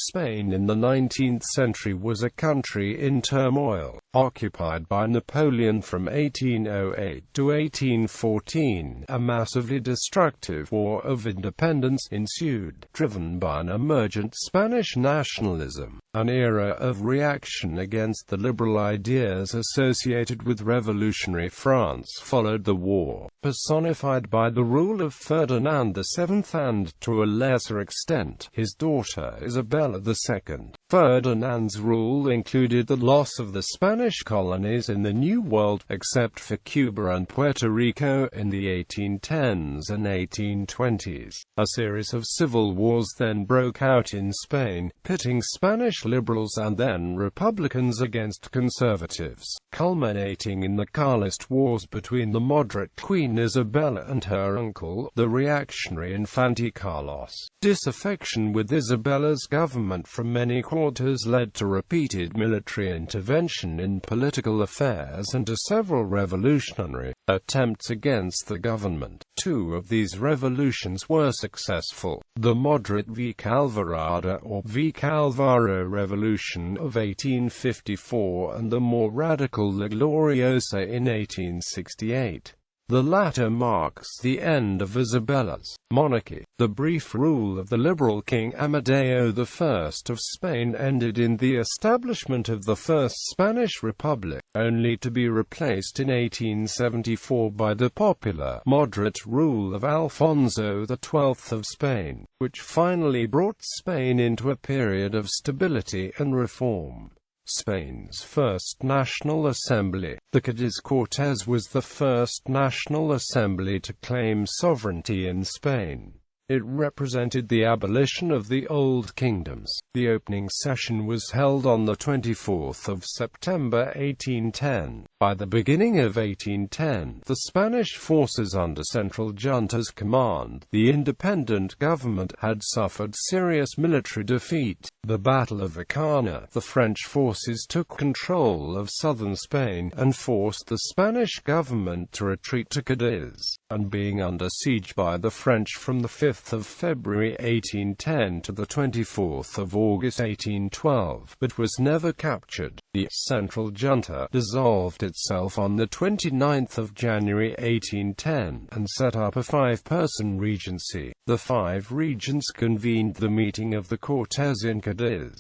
Spain in the 19th century was a country in turmoil, occupied by Napoleon from 1808 to 1814. A massively destructive war of independence ensued, driven by an emergent Spanish nationalism. An era of reaction against the liberal ideas associated with revolutionary France followed the war, personified by the rule of Ferdinand VII and, to a lesser extent, his daughter Isabella II. Ferdinand's rule included the loss of the Spanish colonies in the New World, except for Cuba and Puerto Rico in the 1810s and 1820s. A series of civil wars then broke out in Spain, pitting Spanish liberals and then republicans against conservatives, culminating in the Carlist Wars between the moderate Queen Isabella and her uncle, the reactionary Infante Carlos. Disaffection with Isabella's government from many quarters led to repeated military intervention in political affairs and to several revolutionary attempts against the government. Two of these revolutions were successful: the moderate Vicalvarada or Vicalvaro Revolution of 1854 and the more radical La Gloriosa in 1868. The latter marks the end of Isabella's monarchy. The brief rule of the liberal King Amadeo I of Spain ended in the establishment of the First Spanish Republic, only to be replaced in 1874 by the popular, moderate rule of Alfonso XII of Spain, which finally brought Spain into a period of stability and reform. Spain's first National Assembly. The Cádiz Cortes was the first National Assembly to claim sovereignty in Spain. It represented the abolition of the old kingdoms. The opening session was held on the 24th of September 1810. By the beginning of 1810, the Spanish forces under Central Junta's command, the independent government, had suffered serious military defeat. The Battle of Acana, the French forces took control of southern Spain, and forced the Spanish government to retreat to Cádiz, and being under siege by the French from the 5th of February 1810 to the 24th of August 1812, but was never captured. The Central Junta dissolved itself on the 29th of January 1810, and set up a five-person regency. The five regents convened the meeting of the Cortes in Cádiz.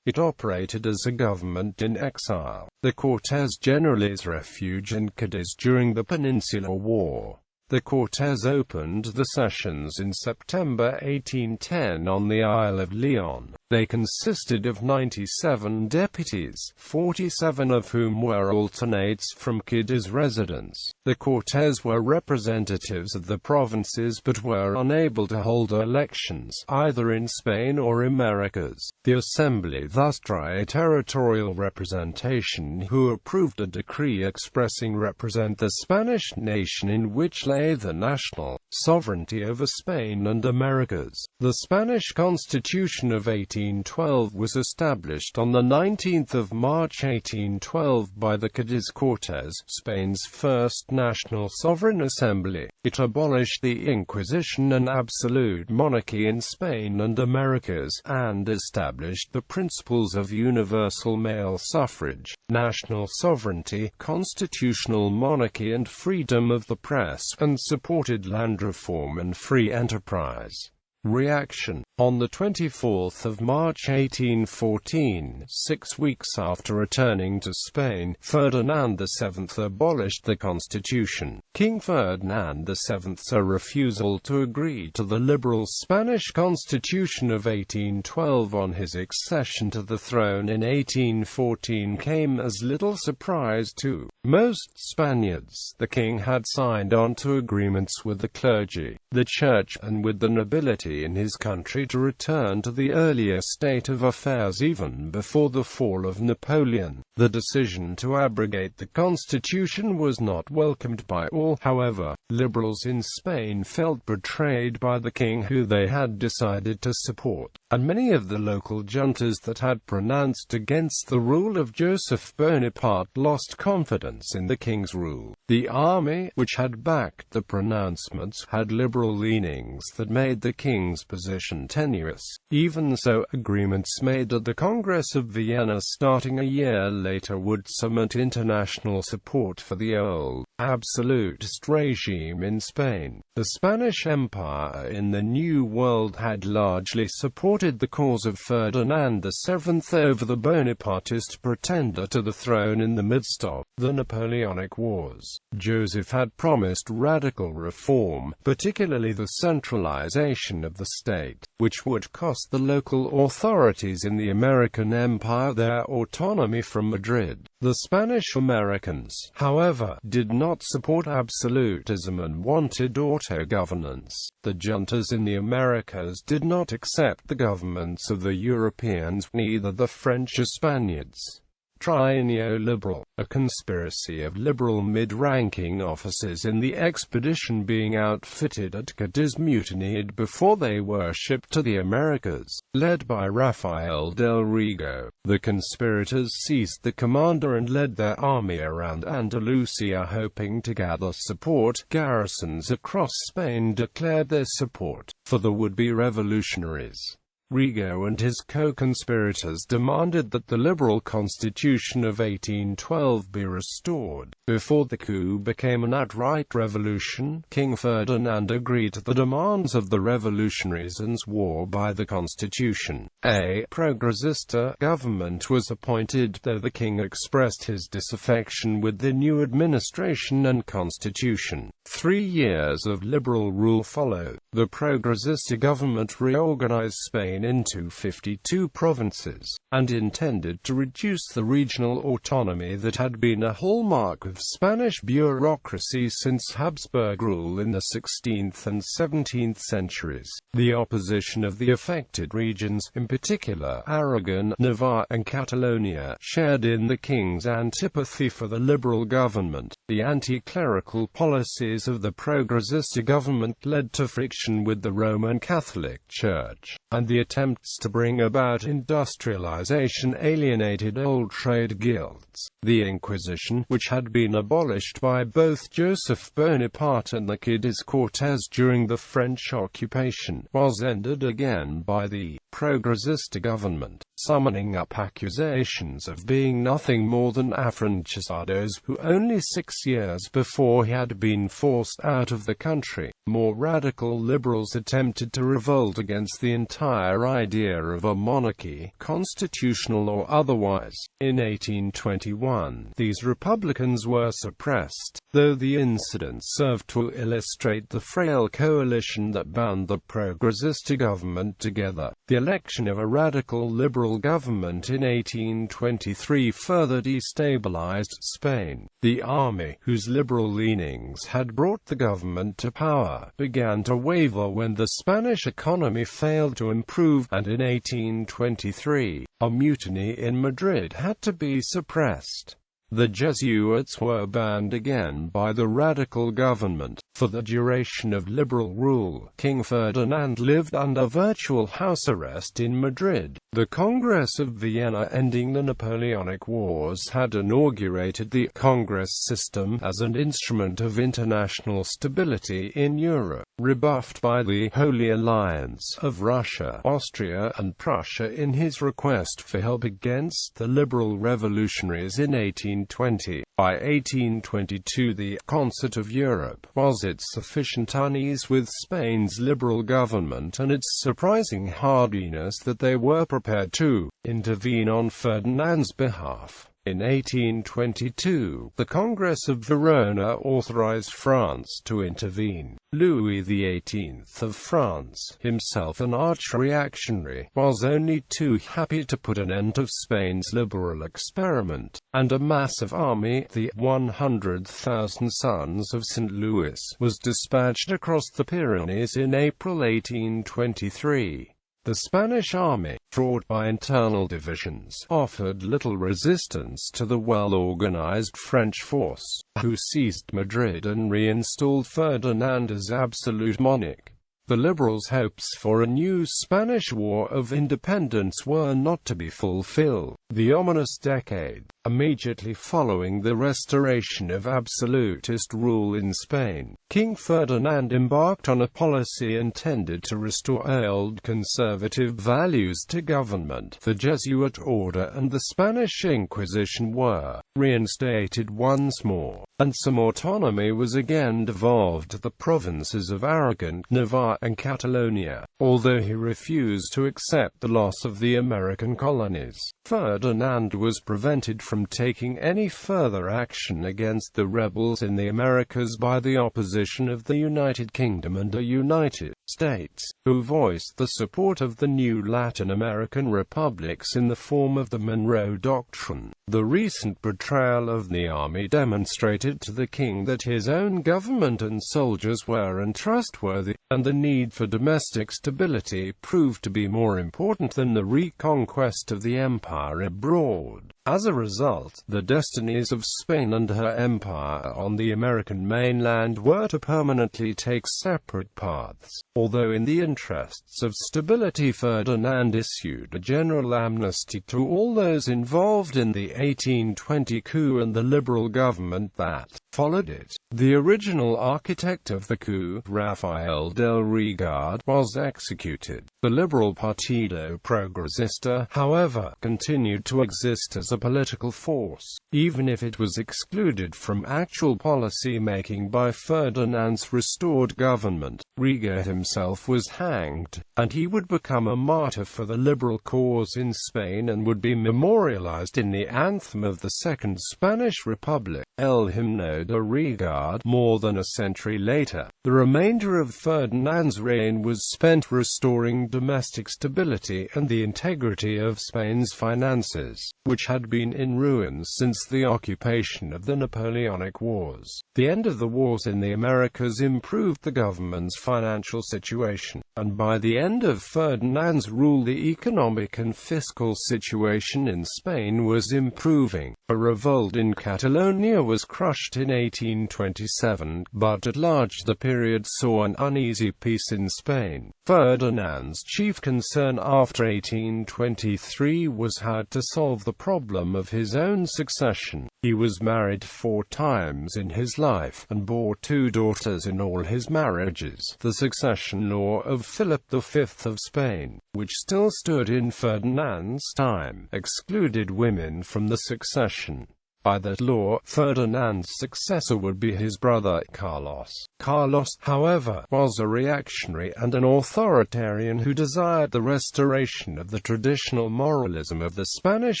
It operated as a government in exile. The Cortes Generales refuge in Cádiz during the Peninsular War. The Cortes opened the sessions in September 1810 on the Isle of Leon. They consisted of 97 deputies, 47 of whom were alternates from Cádiz residents. The Cortes were representatives of the provinces but were unable to hold elections, either in Spain or Americas. The Assembly thus tried territorial representation, who approved a decree expressing represent the Spanish nation in which lay the national sovereignty over Spain and Americas. The Spanish Constitution of 1812 was established on the 19th of March 1812 by the Cádiz Cortes, Spain's first national sovereign assembly. It abolished the Inquisition and absolute monarchy in Spain and Americas, and established the principles of universal male suffrage, national sovereignty, constitutional monarchy and freedom of the press, and supported land reform and free enterprise. Reaction. On the 24th of March 1814, 6 weeks after returning to Spain, Ferdinand VII abolished the constitution. King Ferdinand VII's refusal to agree to the liberal Spanish constitution of 1812 on his accession to the throne in 1814 came as little surprise to most Spaniards. The king had signed on to agreements with the clergy, the church, and with the nobility in his country to return to the earlier state of affairs even before the fall of Napoleon. The decision to abrogate the constitution was not welcomed by all, however. Liberals in Spain felt betrayed by the king who they had decided to support, and many of the local juntas that had pronounced against the rule of Joseph Bonaparte lost confidence in the king's rule. The army, which had backed the pronouncements, had liberal leanings that made the king's position tenuous. Even so, agreements made at the Congress of Vienna starting a year later would cement international support for the old, absolutist regime in Spain. The Spanish Empire in the New World had largely supported the cause of Ferdinand VII over the Bonapartist pretender to the throne in the midst of the Napoleonic Wars. Joseph had promised radical reform, particularly the centralization of the state, which would cost the local authorities in the American Empire their autonomy from Madrid. The Spanish Americans, however, did not support absolutism and wanted auto-governance. The juntas in the Americas did not accept the governments of the Europeans, neither the French or Spaniards. Triennial Liberal, a conspiracy of liberal mid-ranking officers in the expedition being outfitted at Cadiz mutinied before they were shipped to the Americas. Led by Rafael del Riego, the conspirators seized the commander and led their army around Andalusia hoping to gather support. Garrisons across Spain declared their support for the would-be revolutionaries. Riego and his co-conspirators demanded that the liberal constitution of 1812 be restored. Before the coup became an outright revolution, King Ferdinand agreed to the demands of the revolutionaries and swore by the constitution. A progressista government was appointed, though the king expressed his disaffection with the new administration and constitution. 3 years of liberal rule followed. The progressista government reorganized Spain into 52 provinces, and intended to reduce the regional autonomy that had been a hallmark of Spanish bureaucracy since Habsburg rule in the 16th and 17th centuries. The opposition of the affected regions, in particular Aragon, Navarre, and Catalonia, shared in the king's antipathy for the liberal government. The anti-clerical policies of the progressista government led to friction with the Roman Catholic Church, and the attempts to bring about industrialization alienated old trade guilds. The Inquisition, which had been abolished by both Joseph Bonaparte and the Cadiz Cortes during the French occupation, was ended again by the progressista government, summoning up accusations of being nothing more than affranchisados who only 6 years before had been forced out of the country. More radical liberals attempted to revolt against the entire idea of a monarchy, constitutional or otherwise. In 1821, these republicans were suppressed, though the incident served to illustrate the frail coalition that bound the progressista government together. The election of a radical liberal government in 1823 further destabilized Spain. The army, whose liberal leanings had brought the government to power, began to waver when the Spanish economy failed to improve, and in 1823, a mutiny in Madrid had to be suppressed. The Jesuits were banned again by the radical government. For the duration of liberal rule, King Ferdinand lived under virtual house arrest in Madrid. The Congress of Vienna, ending the Napoleonic Wars, had inaugurated the Congress system as an instrument of international stability in Europe. Rebuffed by the Holy Alliance of Russia, Austria, and Prussia in his request for help against the liberal revolutionaries in 1820. By 1822 the Concert of Europe was at sufficient unease with Spain's liberal government and its surprising hardiness that they were prepared to intervene on Ferdinand's behalf. In 1822, the Congress of Verona authorized France to intervene. Louis XVIII of France, himself an arch-reactionary, was only too happy to put an end to Spain's liberal experiment, and a massive army, the 100,000 Sons of St. Louis, was dispatched across the Pyrenees in April 1823. The Spanish army, fraught by internal divisions, offered little resistance to the well-organized French force, who seized Madrid and reinstalled Ferdinand as absolute monarch. The liberals' hopes for a new Spanish War of Independence were not to be fulfilled. The ominous decade, immediately following the restoration of absolutist rule in Spain, King Ferdinand embarked on a policy intended to restore old conservative values to government. The Jesuit order and the Spanish Inquisition were reinstated once more, and some autonomy was again devolved to the provinces of Aragon, Navarre, and Catalonia, although he refused to accept the loss of the American colonies. Ferdinand was prevented from taking any further action against the rebels in the Americas by the opposition of the United Kingdom and the United States, who voiced the support of the new Latin American republics in the form of the Monroe Doctrine. The recent betrayal of the army demonstrated to the king that his own government and soldiers were untrustworthy, and the need for domestic stability proved to be more important than the reconquest of the empire abroad. As a result, the destinies of Spain and her empire on the American mainland were to permanently take separate paths. Although in the interests of stability, Ferdinand issued a general amnesty to all those involved in the 1820 coup and the liberal government that followed it. The original architect of the coup, Rafael del Regard, was executed. The liberal Partido Progresista, however, continued to exist as a political force, even if it was excluded from actual policy-making by Ferdinand's restored government. Regard himself was hanged, and he would become a martyr for the liberal cause in Spain and would be memorialized in the anthem of the Second Spanish Republic, El Himno de Regard, more than a century later. The remainder of Ferdinand's reign was spent restoring domestic stability and the integrity of Spain's finances, which had been in ruins since the occupation of the Napoleonic Wars. The end of the wars in the Americas improved the government's financial situation, and by the end of Ferdinand's rule the economic and fiscal situation in Spain was improving. A revolt in Catalonia was crushed in 1827, but at large the period saw an uneasy peace in Spain. Ferdinand's chief concern after 1823 was how to solve the problem of his own succession. He was married 4 times in his life, and bore 2 daughters in all his marriages. The succession law of Philip V of Spain, which still stood in Ferdinand's time, excluded women from the succession. By that law, Ferdinand's successor would be his brother Carlos. Carlos, however, was a reactionary and an authoritarian who desired the restoration of the traditional moralism of the Spanish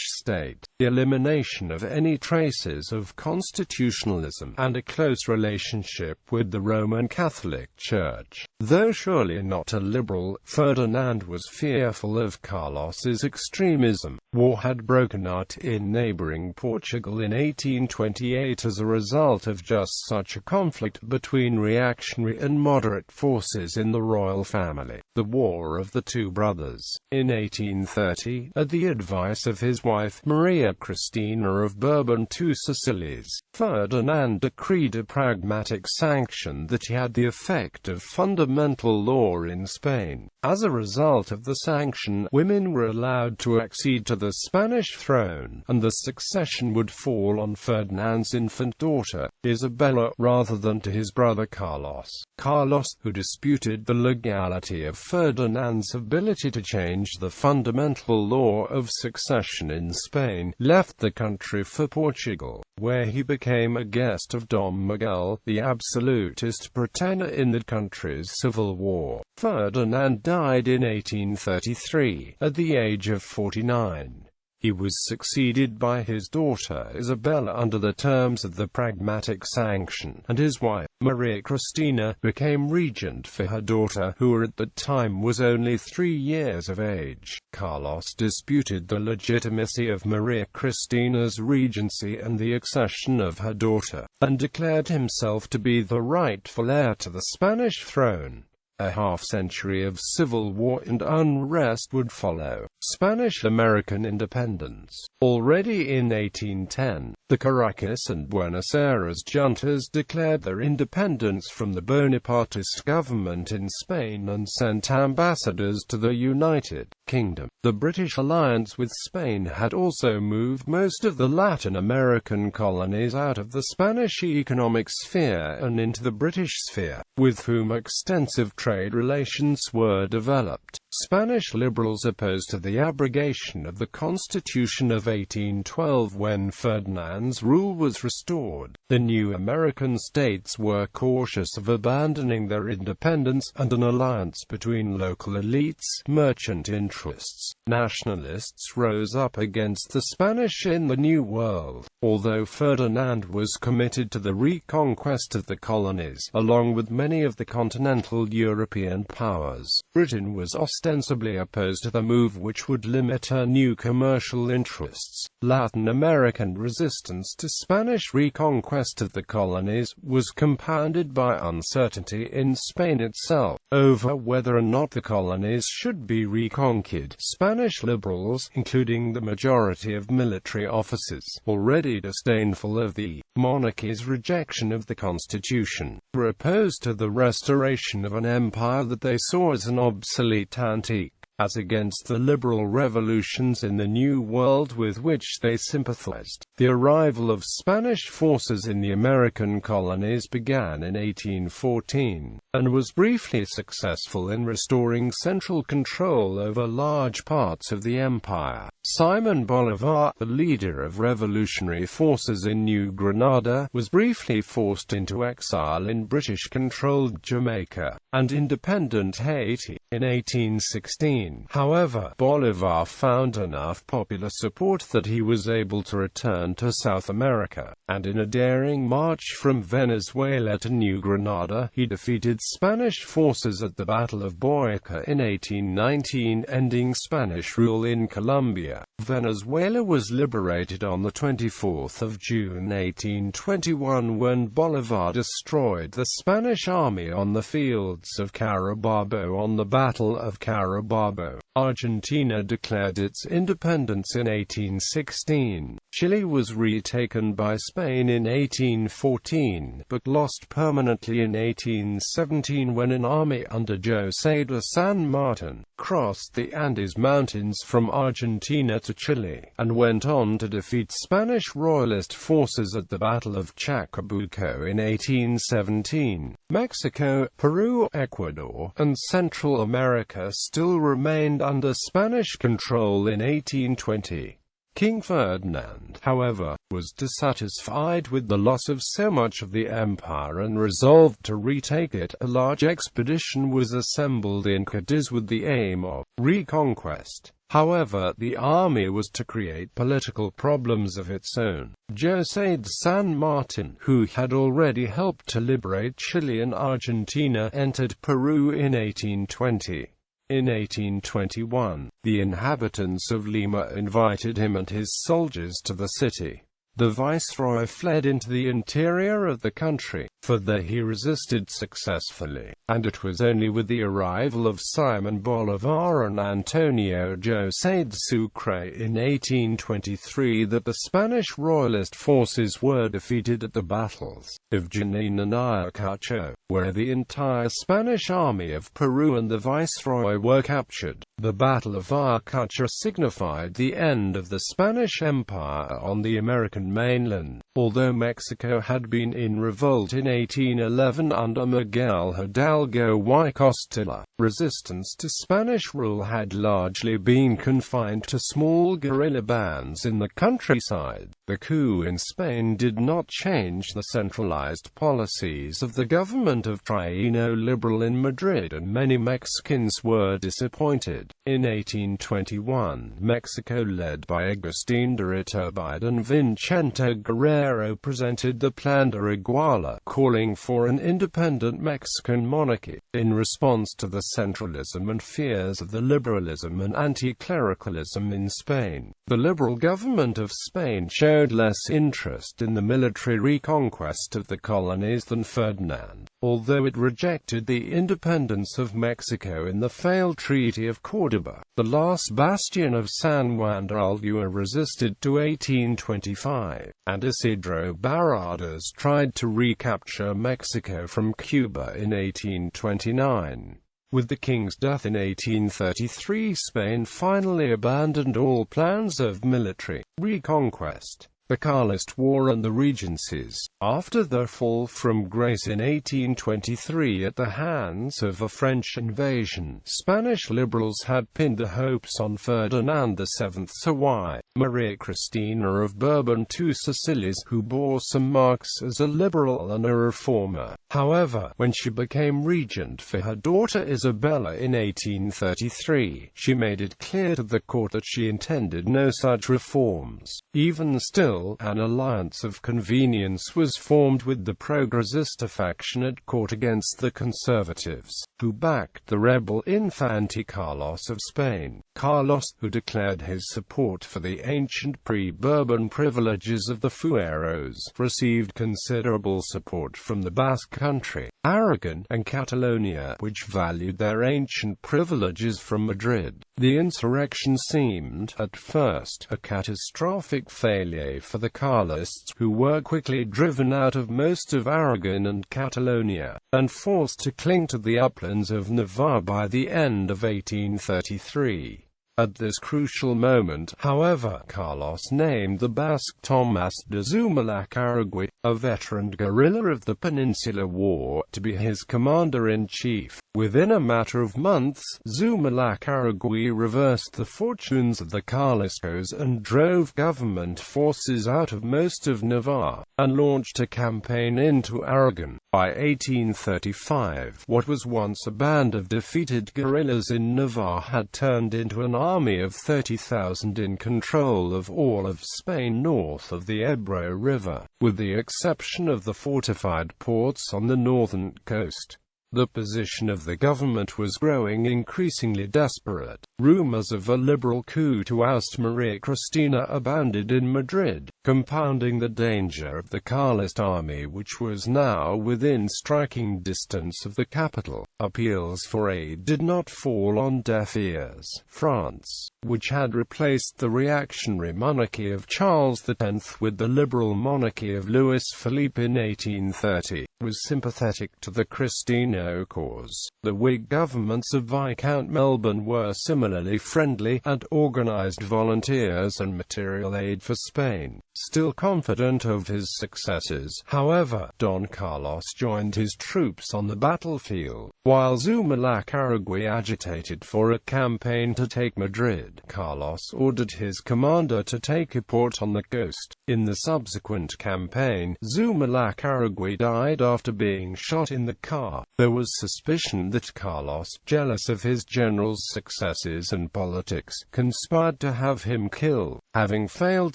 state, the elimination of any traces of constitutionalism, and a close relationship with the Roman Catholic Church. Though surely not a liberal, Ferdinand was fearful of Carlos's extremism. War had broken out in neighboring Portugal in 1828 as a result of just such a conflict between reactionary and moderate forces in the royal family, the War of the Two Brothers. In 1830, at the advice of his wife Maria Cristina of Bourbon to Sicilies, Ferdinand decreed a pragmatic sanction that had the effect of fundamental law in Spain. As a result of the sanction, women were allowed to accede to the Spanish throne, and the succession would fall on Ferdinand's infant daughter, Isabella, rather than to his brother Carlos. Carlos, who disputed the legality of Ferdinand's ability to change the fundamental law of succession in Spain, left the country for Portugal, where he became a guest of Dom Miguel, the absolutist pretender in the country's civil war. Ferdinand died in 1833, at the age of 49. He was succeeded by his daughter Isabella under the terms of the pragmatic sanction, and his wife, Maria Cristina, became regent for her daughter, who at the time was only 3 years of age. Carlos disputed the legitimacy of Maria Cristina's regency and the accession of her daughter, and declared himself to be the rightful heir to the Spanish throne. A half-century of civil war and unrest would follow Spanish-American independence. Already in 1810, the Caracas and Buenos Aires juntas declared their independence from the Bonapartist government in Spain and sent ambassadors to the United Kingdom. The British alliance with Spain had also moved most of the Latin American colonies out of the Spanish economic sphere and into the British sphere, with whom extensive trade relations were developed. Spanish liberals opposed to the abrogation of the Constitution of 1812 when Ferdinand's rule was restored. The new American states were cautious of abandoning their independence, and an alliance between local elites, merchant interests, nationalists rose up against the Spanish in the New World. Although Ferdinand was committed to the reconquest of the colonies, along with many of the continental European powers, Britain was ostensibly opposed to the move, which would limit her new commercial interests. Latin American resistance to Spanish reconquest of the colonies was compounded by uncertainty in Spain itself over whether or not the colonies should be reconquered. Spanish liberals, including the majority of military officers, already disdainful of the monarchy's rejection of the Constitution, were opposed to the restoration of an empire that they saw as an obsolete antique, as against the liberal revolutions in the New World with which they sympathized. The arrival of Spanish forces in the American colonies began in 1814, and was briefly successful in restoring central control over large parts of the empire. Simon Bolivar, the leader of revolutionary forces in New Granada, was briefly forced into exile in British-controlled Jamaica and independent Haiti in 1816. However, Bolivar found enough popular support that he was able to return to South America, and in a daring march from Venezuela to New Granada, he defeated Spanish forces at the Battle of Boyaca in 1819, ending Spanish rule in Colombia. Venezuela was liberated on the 24th of June 1821 when Bolivar destroyed the Spanish army on the fields of Carabobo. On the Battle of Carabobo, Argentina declared its independence in 1816. Chile was retaken by Spain in 1814, but lost permanently in 1817 when an army under José de San Martin crossed the Andes Mountains from Argentina to Chile, and went on to defeat Spanish royalist forces at the Battle of Chacabuco in 1817. Mexico, Peru, Ecuador, and Central America still remained under Spanish control in 1820. King Ferdinand, however, was dissatisfied with the loss of so much of the empire and resolved to retake it. A large expedition was assembled in Cadiz with the aim of reconquest. However, the army was to create political problems of its own. José de San Martin, who had already helped to liberate Chile and Argentina, entered Peru in 1820. In 1821, the inhabitants of Lima invited him and his soldiers to the city. The viceroy fled into the interior of the country, for there he resisted successfully, and it was only with the arrival of Simon Bolivar and Antonio José de Sucre in 1823 that the Spanish royalist forces were defeated at the battles of Junín and Ayacucho, where the entire Spanish army of Peru and the viceroy were captured. The Battle of Ayacucho signified the end of the Spanish Empire on the American mainland. Although Mexico had been in revolt in 1811 under Miguel Hidalgo y Costilla, resistance to Spanish rule had largely been confined to small guerrilla bands in the countryside. The coup in Spain did not change the centralized policies of the government of Triano Liberal in Madrid, and many Mexicans were disappointed. In 1821, Mexico, led by Agustín de Iturbide and Vicente Guerrero, presented the Plan de Iguala, calling for an independent Mexican monarchy. In response to the centralism and fears of the liberalism and anti-clericalism in Spain, the liberal government of Spain showed showed less interest in the military reconquest of the colonies than Ferdinand, although it rejected the independence of Mexico in the failed Treaty of Córdoba. The last bastion of San Juan de Ulúa resisted to 1825, and Isidro Barradas tried to recapture Mexico from Cuba in 1829. With the king's death in 1833, Spain finally abandoned all plans of military reconquest. The Carlist War and the Regencies. After their fall from grace in 1823 at the hands of a French invasion, Spanish liberals had pinned their hopes on Ferdinand VII's wife, Maria Cristina of Bourbon, two Sicilies, who bore some marks as a liberal and a reformer. However, when she became regent for her daughter Isabella in 1833, she made it clear to the court that she intended no such reforms. Even still, an alliance of convenience was formed with the progressista faction at court against the conservatives, who backed the rebel Infante Carlos of Spain. Carlos, who declared his support for the ancient pre-Bourbon privileges of the fueros, received considerable support from the Basque Country, Aragon, and Catalonia, which valued their ancient privileges from Madrid. The insurrection seemed, at first, a catastrophic failure for the Carlists, who were quickly driven out of most of Aragon and Catalonia, and forced to cling to the uplands of Navarre by the end of 1833. At this crucial moment, however, Carlos named the Basque Tomás de Zumalacárregui, a veteran guerrilla of the Peninsular War, to be his commander-in-chief. Within a matter of months, Zumalacárregui reversed the fortunes of the Carlistas and drove government forces out of most of Navarre, and launched a campaign into Aragon. By 1835, what was once a band of defeated guerrillas in Navarre had turned into an army of 30,000 in control of all of Spain north of the Ebro River, with the exception of the fortified ports on the northern coast. The position of the government was growing increasingly desperate. Rumors of a liberal coup to oust Maria Cristina abounded in Madrid, compounding the danger of the Carlist army, which was now within striking distance of the capital. Appeals for aid did not fall on deaf ears. France, which had replaced the reactionary monarchy of Charles X with the liberal monarchy of Louis Philippe in 1830, was sympathetic to the Cristino cause. The Whig governments of Viscount Melbourne were similarly friendly, and organized volunteers and material aid for Spain. Still confident of his successes, however, Don Carlos joined his troops on the battlefield. While Zumalacárregui agitated for a campaign to take Madrid, Carlos ordered his commander to take a port on the coast. In the subsequent campaign, Zumalacárregui died after being shot in the car. There was suspicion that Carlos, jealous of his general's successes and politics, conspired to have him killed. Having failed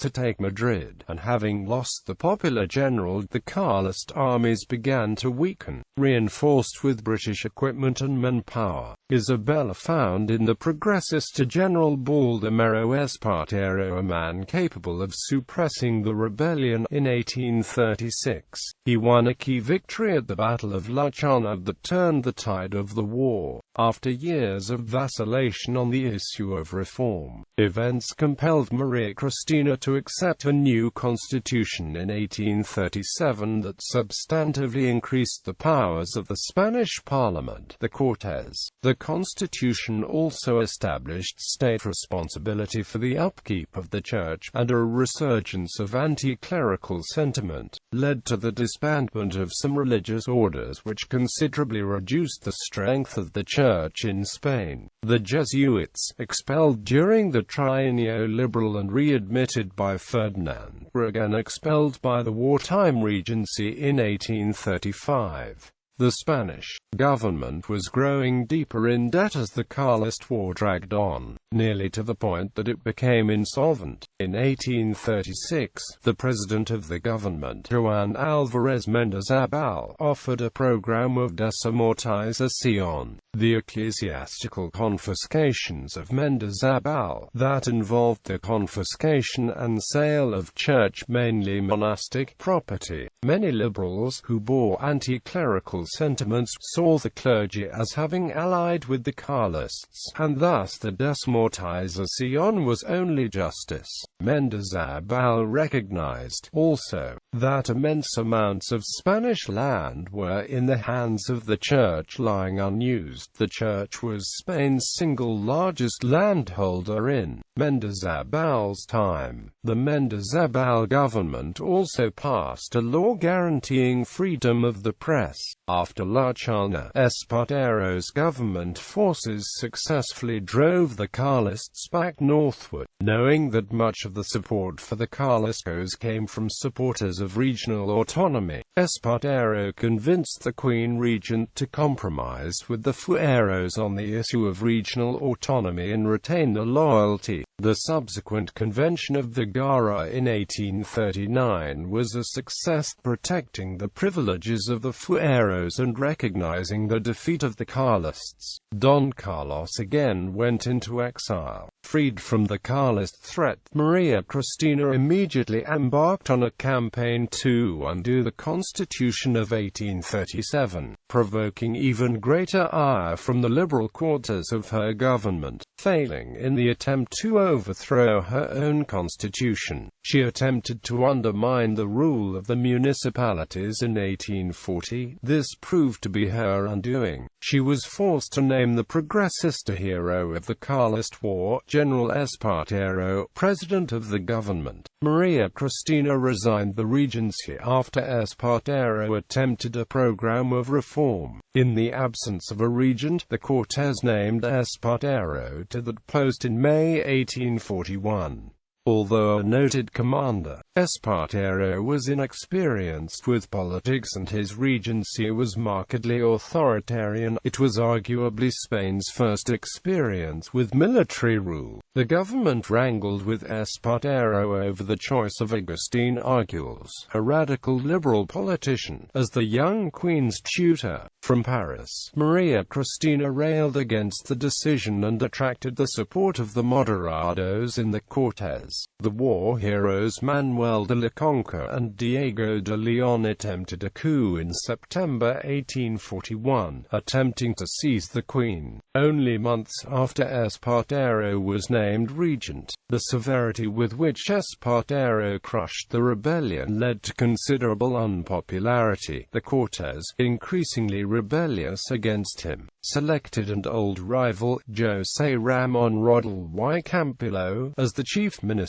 to take Madrid, and having lost the popular general, the Carlist armies began to weaken. Reinforced with British equipment and manpower, Isabella found in the progressista General Baldomero Espartero a man capable of suppressing the rebellion. In 1836, he won a key victory at the Battle of La Chana that turned the tide of the war. After years of vacillation on the issue of reform, events compelled Maria Cristina to accept a new constitution in 1837 that substantively increased the powers of the Spanish Parliament, the Cortes. The constitution also established state responsibility for the upkeep of the church, and a resurgence of anti-clerical sentiment led to the disbandment of some religious orders, which considerably reduced the strength of the church in Spain. The Jesuits, expelled during the Trienio Liberal and readmitted by Ferdinand, were again expelled by the wartime Regency in 1835. The Spanish government was growing deeper in debt as the Carlist War dragged on. nearly to the point that it became insolvent. In 1836, the president of the government, Juan Alvarez Mendizabal, offered a program of desamortización, the ecclesiastical confiscations of Mendizabal, that involved the confiscation and sale of church, mainly monastic, property. Many liberals, who bore anti-clerical sentiments, saw the clergy as having allied with the Carlists, and thus the desamortización was only justice. Mendizabal recognized, also, that immense amounts of Spanish land were in the hands of the Church lying unused. The Church was Spain's single largest landholder in Mendizabal's time. The Mendizabal government also passed a law guaranteeing freedom of the press. After La Chana, Espartero's government forces successfully drove the Carlists back northward. Knowing that much of the support for the Carlistas came from supporters of regional autonomy, Espartero convinced the Queen Regent to compromise with the Fueros on the issue of regional autonomy and retain the loyalty. The subsequent Convention of Vergara in 1839 was a success, protecting the privileges of the Fueros and recognizing the defeat of the Carlists. Don Carlos again went into exile. Freed from the Carlist threat, Maria Cristina immediately embarked on a campaign to undo the Constitution of 1837, provoking even greater ire from the liberal quarters of her government. Failing in the attempt to overthrow her own constitution, she attempted to undermine the rule of the municipalities in 1840. This proved to be her undoing. She was forced to name the Progresista hero of the Carlist War, General Espartero, president of the government. Maria Cristina resigned the regency after Espartero attempted a program of reform. In the absence of a regent, the Cortes named Espartero to that post in May 1841. Although a noted commander, Espartero was inexperienced with politics and his regency was markedly authoritarian. It was arguably Spain's first experience with military rule. The government wrangled with Espartero over the choice of Agustín Arguelles, a radical liberal politician, as the young queen's tutor. From Paris, Maria Cristina railed against the decision and attracted the support of the moderados in the Cortes. The war heroes Manuel de la Conca and Diego de Leon attempted a coup in September 1841, attempting to seize the queen. Only months after Espartero was named regent, the severity with which Espartero crushed the rebellion led to considerable unpopularity. The Cortes, increasingly rebellious against him, selected an old rival, José Ramón Rodil y Campillo, as the chief minister.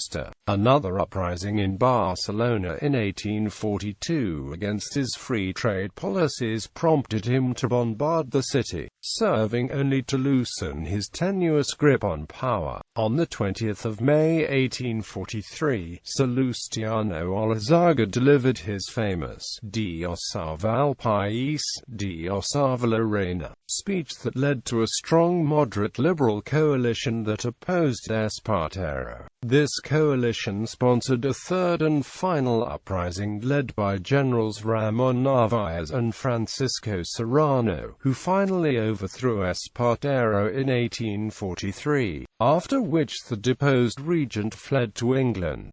Another uprising in Barcelona in 1842 against his free trade policies prompted him to bombard the city, serving only to loosen his tenuous grip on power. On the 20th of May 1843, Salustiano Olazarga delivered his famous Dios salva al país, Dios salva la reina speech that led to a strong moderate liberal coalition that opposed Espartero. This coalition sponsored a third and final uprising led by Generals Ramón Narváez and Francisco Serrano, who finally overthrew Espartero in 1843, after which the deposed regent fled to England.